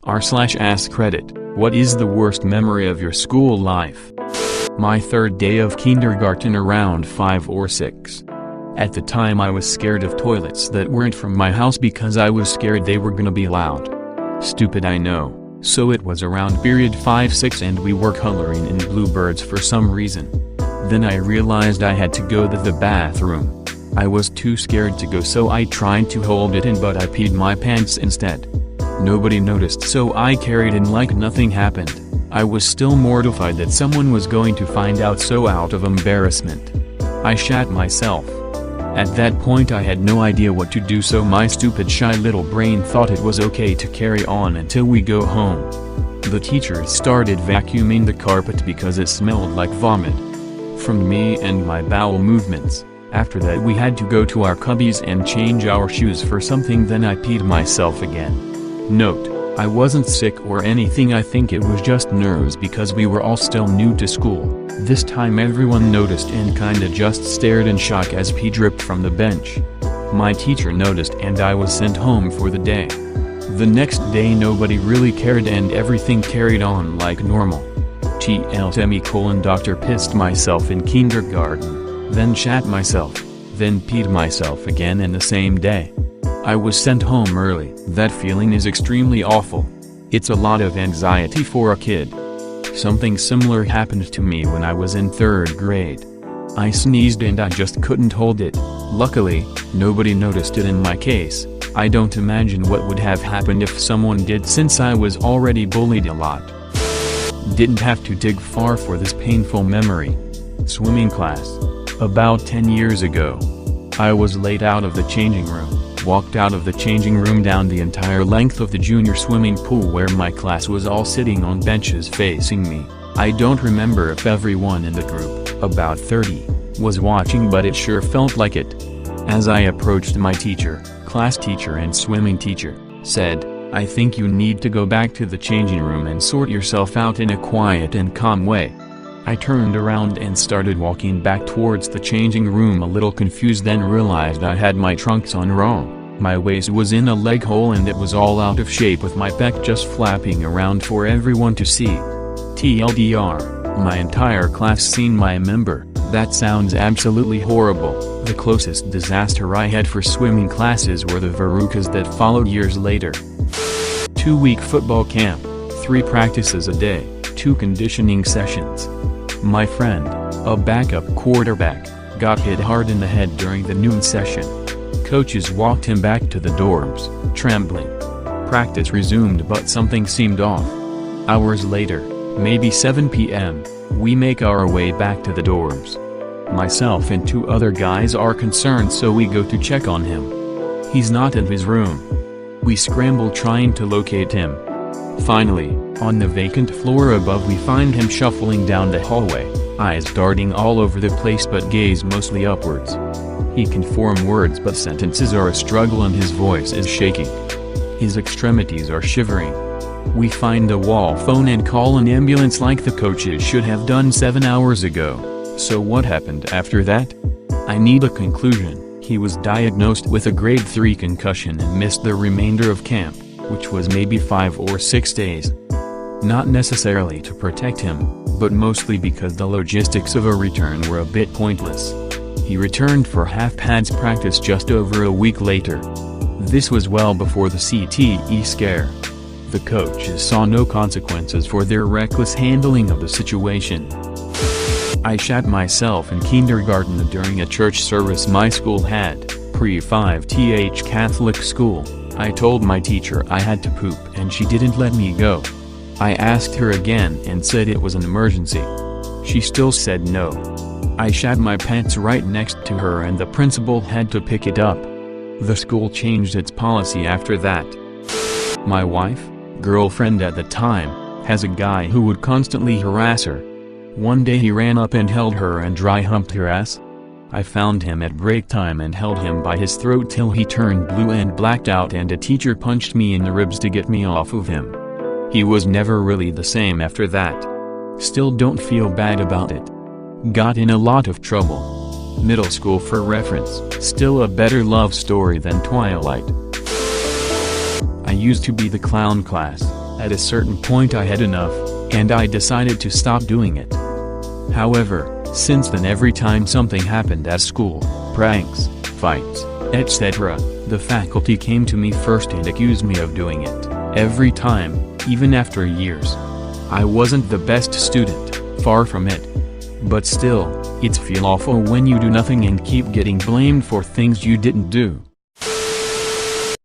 r/Askreddit, what is the worst memory of your school life? My third day of kindergarten, around 5 or 6. At the time I was scared of toilets that weren't from my house because I was scared they were gonna be loud. Stupid, I know. So it was around period 5-6 and we were coloring in bluebirds for some reason. Then I realized I had to go to the bathroom. I was too scared to go, so I tried to hold it in, but I peed my pants instead. Nobody noticed, so I carried on like nothing happened. I was still mortified that someone was going to find out, so out of embarrassment, I shat myself. At that point I had no idea what to do, so my stupid shy little brain thought it was okay to carry on until we go home. The teachers started vacuuming the carpet because it smelled like vomit from me and my bowel movements. After that we had to go to our cubbies and change our shoes for something, then I peed myself again. Note, I wasn't sick or anything, I think it was just nerves because we were all still new to school. This time everyone noticed and kinda just stared in shock as pee dripped from the bench. My teacher noticed and I was sent home for the day. The next day nobody really cared and everything carried on like normal. Doctor pissed myself in kindergarten, then shat myself, then peed myself again in the same day. I was sent home early. That feeling is extremely awful. It's a lot of anxiety for a kid. Something similar happened to me when I was in 3rd grade. I sneezed and I just couldn't hold it. Luckily, nobody noticed it in my case. I don't imagine what would have happened if someone did, since I was already bullied a lot. Didn't have to dig far for this painful memory. Swimming class. About 10 years ago. I was late out of the changing room. Walked out of the changing room down the entire length of the junior swimming pool where my class was all sitting on benches facing me. I don't remember if everyone in the group, about 30, was watching, but it sure felt like it. As I approached, my teacher, class teacher and swimming teacher, said, "I think you need to go back to the changing room and sort yourself out in a quiet and calm way." I turned around and started walking back towards the changing room, a little confused, then realized I had my trunks on wrong. My waist was in a leg hole and it was all out of shape with my back just flapping around for everyone to see. TLDR, my entire class seen my member. That sounds absolutely horrible. The closest disaster I had for swimming classes were the verrucas that followed years later. 2-week football camp, 3 practices a day, 2 conditioning sessions. My friend, a backup quarterback, got hit hard in the head during the noon session. Coaches walked him back to the dorms, trembling. Practice resumed, but something seemed off. Hours later, maybe 7 p.m., we make our way back to the dorms. Myself and 2 other guys are concerned, so we go to check on him. He's not in his room. We scramble trying to locate him. Finally, on the vacant floor above we find him shuffling down the hallway, eyes darting all over the place but gaze mostly upwards. He can form words but sentences are a struggle and his voice is shaking. His extremities are shivering. We find a wall phone and call an ambulance like the coaches should have done 7 hours ago. So what happened after that? I need a conclusion. He was diagnosed with a grade 3 concussion and missed the remainder of camp, which was maybe 5 or 6 days. Not necessarily to protect him, but mostly because the logistics of a return were a bit pointless. He returned for half-pads practice just over a week later. This was well before the CTE scare. The coaches saw no consequences for their reckless handling of the situation. I shat myself in kindergarten during a church service my school had, pre-5th Catholic school. I told my teacher I had to poop and she didn't let me go. I asked her again and said it was an emergency. She still said no. I shat my pants right next to her and the principal had to pick it up. The school changed its policy after that. My wife, girlfriend at the time, has a guy who would constantly harass her. One day he ran up and held her and dry humped her ass. I found him at break time and held him by his throat till he turned blue and blacked out, and a teacher punched me in the ribs to get me off of him. He was never really the same after that. Still don't feel bad about it. Got in a lot of trouble. Middle school for reference, still a better love story than Twilight. I used to be the clown class. At a certain point I had enough, and I decided to stop doing it. However, since then every time something happened at school, pranks, fights, etc., the faculty came to me first and accused me of doing it, every time, even after years. I wasn't the best student, far from it. But still, it's feel awful when you do nothing and keep getting blamed for things you didn't do.